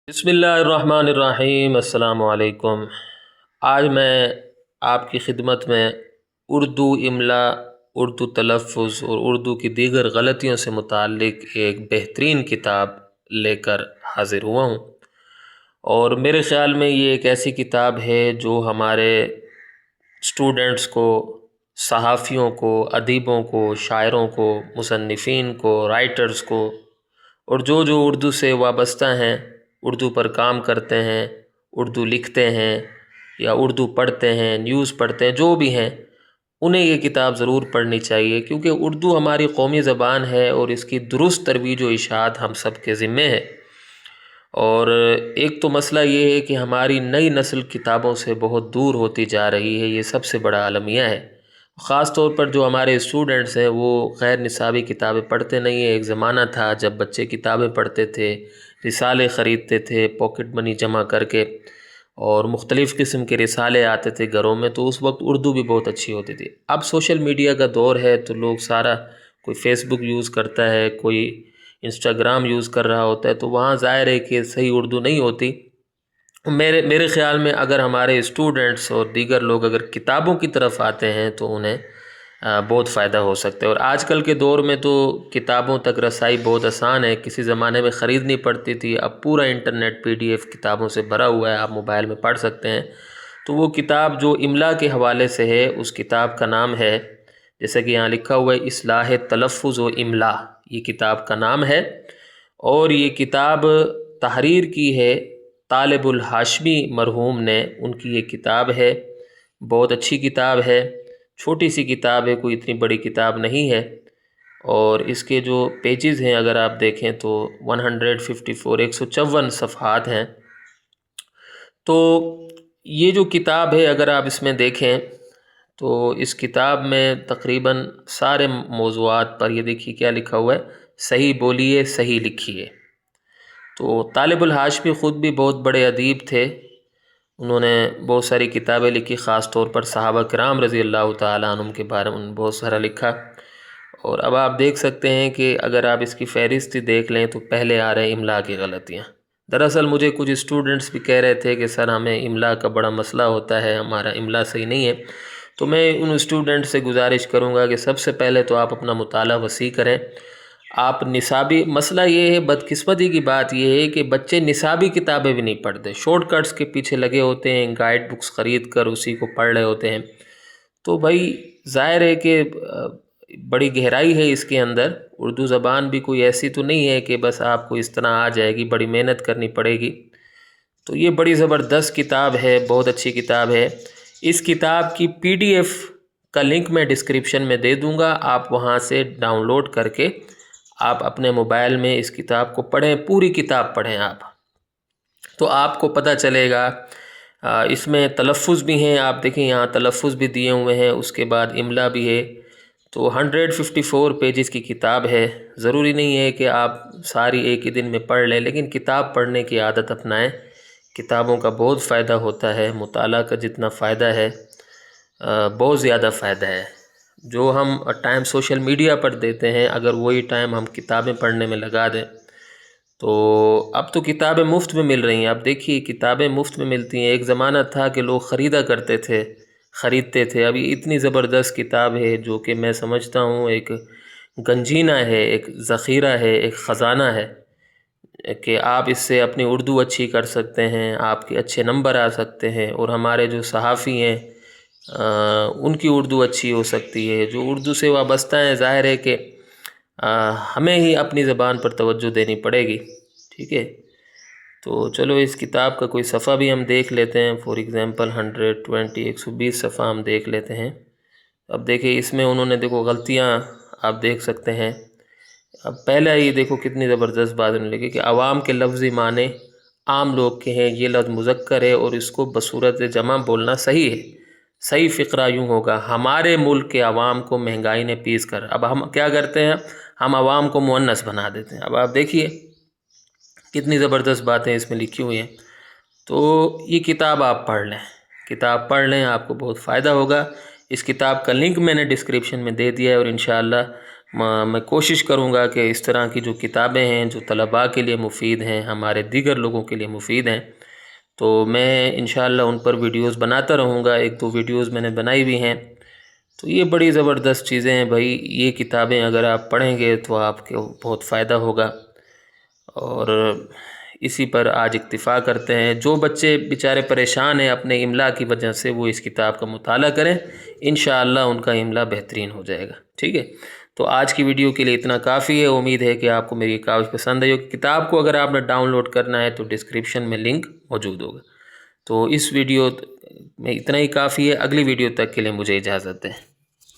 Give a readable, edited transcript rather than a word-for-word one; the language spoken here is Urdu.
بسم اللہ الرحمن الرحیم، السلام علیکم۔ آج میں آپ کی خدمت میں اردو املا، اردو تلفظ اور اردو کی دیگر غلطیوں سے متعلق ایک بہترین کتاب لے کر حاضر ہوا ہوں، اور میرے خیال میں یہ ایک ایسی کتاب ہے جو ہمارے اسٹوڈنٹس کو، صحافیوں کو، ادیبوں کو، شاعروں کو، مصنفین کو، رائٹرز کو، اور جو اردو سے وابستہ ہیں، اردو پر کام کرتے ہیں، اردو لکھتے ہیں یا اردو پڑھتے ہیں، نیوز پڑھتے ہیں، جو بھی ہیں، انہیں یہ کتاب ضرور پڑھنی چاہیے، کیونکہ اردو ہماری قومی زبان ہے اور اس کی درست ترویج و اشاعت ہم سب کے ذمے ہے۔ اور ایک تو مسئلہ یہ ہے کہ ہماری نئی نسل کتابوں سے بہت دور ہوتی جا رہی ہے، یہ سب سے بڑا المیہ ہے۔ خاص طور پر جو ہمارے اسٹوڈنٹس ہیں وہ غیر نصابی کتابیں پڑھتے نہیں ہیں۔ ایک زمانہ تھا جب بچے کتابیں پڑھتے تھے، رسالے خریدتے تھے پاکٹ منی جمع کر کے، اور مختلف قسم کے رسالے آتے تھے گھروں میں، تو اس وقت اردو بھی بہت اچھی ہوتی تھی۔ اب سوشل میڈیا کا دور ہے تو لوگ سارا، کوئی فیس بک یوز کرتا ہے، کوئی انسٹاگرام یوز کر رہا ہوتا ہے، تو وہاں ظاہر ہے کہ صحیح اردو نہیں ہوتی۔ میرے خیال میں اگر ہمارے اسٹوڈنٹس اور دیگر لوگ اگر کتابوں کی طرف آتے ہیں تو انہیں بہت فائدہ ہو سکتا ہے۔ اور آج کل کے دور میں تو کتابوں تک رسائی بہت آسان ہے، کسی زمانے میں خریدنی پڑتی تھی، اب پورا انٹرنیٹ PDF کتابوں سے بھرا ہوا ہے، آپ موبائل میں پڑھ سکتے ہیں۔ تو وہ کتاب جو املا کے حوالے سے ہے، اس کتاب کا نام ہے، جیسا کہ یہاں لکھا ہوا ہے، اصلاح تلفظ و املا، یہ کتاب کا نام ہے۔ اور یہ کتاب تحریر کی ہے طالب الہاشمی مرحوم نے، ان کی یہ کتاب ہے، بہت اچھی کتاب ہے، چھوٹی سی کتاب ہے، کوئی اتنی بڑی کتاب نہیں ہے۔ اور اس کے جو پیجز ہیں اگر آپ دیکھیں تو 154، 154 صفحات ہیں۔ تو یہ جو کتاب ہے اگر آپ اس میں دیکھیں تو اس کتاب میں تقریباً سارے موضوعات پر، یہ دیکھیے کیا لکھا ہوا ہے، صحیح بولیے صحیح لکھیے۔ تو طالب الہاشمی خود بھی بہت بڑے ادیب تھے، انہوں نے بہت ساری کتابیں لکھی، خاص طور پر صحابہ کرام رضی اللہ تعالیٰ عنہم کے بارے میں بہت سارا لکھا۔ اور اب آپ دیکھ سکتے ہیں کہ اگر آپ اس کی فہرست دیکھ لیں تو پہلے آ رہے ہیں املا کی غلطیاں۔ دراصل مجھے کچھ اسٹوڈنٹس بھی کہہ رہے تھے کہ سر ہمیں املا کا بڑا مسئلہ ہوتا ہے، ہمارا املا صحیح نہیں ہے۔ تو میں ان اسٹوڈنٹ سے گزارش کروں گا کہ سب سے پہلے تو آپ اپنا مطالعہ وسیع کریں۔ آپ نصابی، مسئلہ یہ ہے، بدقسمتی کی بات یہ ہے کہ بچے نصابی کتابیں بھی نہیں پڑھتے، شارٹ کٹس کے پیچھے لگے ہوتے ہیں، گائیڈ بکس خرید کر اسی کو پڑھ رہے ہوتے ہیں۔ تو بھائی ظاہر ہے کہ بڑی گہرائی ہے اس کے اندر، اردو زبان بھی کوئی ایسی تو نہیں ہے کہ بس آپ کو اس طرح آ جائے گی، بڑی محنت کرنی پڑے گی۔ تو یہ بڑی زبردست کتاب ہے، بہت اچھی کتاب ہے۔ اس کتاب کی PDF کا لنک میں ڈسکرپشن میں دے دوں گا، آپ وہاں سے ڈاؤن لوڈ کر کے آپ اپنے موبائل میں اس کتاب کو پڑھیں، پوری کتاب پڑھیں آپ، تو آپ کو پتہ چلے گا۔ اس میں تلفظ بھی ہیں، آپ دیکھیں یہاں تلفظ بھی دیے ہوئے ہیں، اس کے بعد املا بھی ہے۔ تو 154 پیجز کی کتاب ہے، ضروری نہیں ہے کہ آپ ساری ایک ہی دن میں پڑھ لیں، لیکن کتاب پڑھنے کی عادت اپنائیں۔ کتابوں کا بہت فائدہ ہوتا ہے، مطالعہ کا جتنا فائدہ ہے بہت زیادہ فائدہ ہے۔ جو ہم ٹائم سوشل میڈیا پر دیتے ہیں، اگر وہی ٹائم ہم کتابیں پڑھنے میں لگا دیں تو اب تو کتابیں مفت میں مل رہی ہیں۔ اب دیکھیے کتابیں مفت میں ملتی ہیں، ایک زمانہ تھا کہ لوگ خریدتے تھے۔ ابھی اتنی زبردست کتاب ہے جو کہ میں سمجھتا ہوں ایک گنجینہ ہے، ایک ذخیرہ ہے، ایک خزانہ ہے، کہ آپ اس سے اپنی اردو اچھی کر سکتے ہیں، آپ کے اچھے نمبر آ سکتے ہیں، اور ہمارے جو صحافی ہیں ان کی اردو اچھی ہو سکتی ہے۔ جو اردو سے وابستہ ہیں، ظاہر ہے کہ ہمیں ہی اپنی زبان پر توجہ دینی پڑے گی، ٹھیک ہے۔ تو چلو اس کتاب کا کوئی صفحہ بھی ہم دیکھ لیتے ہیں، فار ایگزامپل 120 صفحہ ہم دیکھ لیتے ہیں۔ اب دیکھیں اس میں انہوں نے دیکھو غلطیاں آپ دیکھ سکتے ہیں۔ اب پہلا ہی دیکھو کتنی زبردست بات انہوں نے لکھی کہ عوام کے لفظی معنی عام لوگ کے ہیں، یہ لفظ مذکر ہے اور اس کو بصورت جمع بولنا صحیح ہے۔ صحیح فقرہ یوں ہوگا، ہمارے ملک کے عوام کو مہنگائی نے پیس کر، اب ہم کیا کرتے ہیں، ہم عوام کو مؤنث بنا دیتے ہیں۔ اب آپ دیکھیے کتنی زبردست باتیں اس میں لکھی ہوئی ہیں۔ تو یہ کتاب آپ پڑھ لیں، آپ کو بہت فائدہ ہوگا۔ اس کتاب کا لنک میں نے ڈسکرپشن میں دے دیا ہے، اور انشاءاللہ میں کوشش کروں گا کہ اس طرح کی جو کتابیں ہیں جو طلباء کے لیے مفید ہیں، ہمارے دیگر لوگوں کے لیے مفید ہیں، تو میں انشاءاللہ ان پر ویڈیوز بناتا رہوں گا۔ 1-2 ویڈیوز میں نے بنائی بھی ہیں۔ تو یہ بڑی زبردست چیزیں ہیں بھائی، یہ کتابیں اگر آپ پڑھیں گے تو آپ کو بہت فائدہ ہوگا۔ اور اسی پر آج اکتفا کرتے ہیں۔ جو بچے بیچارے پریشان ہیں اپنے املا کی وجہ سے، وہ اس کتاب کا مطالعہ کریں، انشاءاللہ ان کا املا بہترین ہو جائے گا۔ ٹھیک ہے، تو آج کی ویڈیو کے لیے اتنا کافی ہے۔ امید ہے کہ آپ کو میری کاوش پسند آئی ہوگی۔ کتاب کو اگر آپ نے ڈاؤن لوڈ کرنا ہے تو ڈسکرپشن میں لنک موجود ہوگا۔ تو اس ویڈیو میں اتنا ہی کافی ہے۔ اگلی ویڈیو تک کے لیے مجھے اجازت دیں۔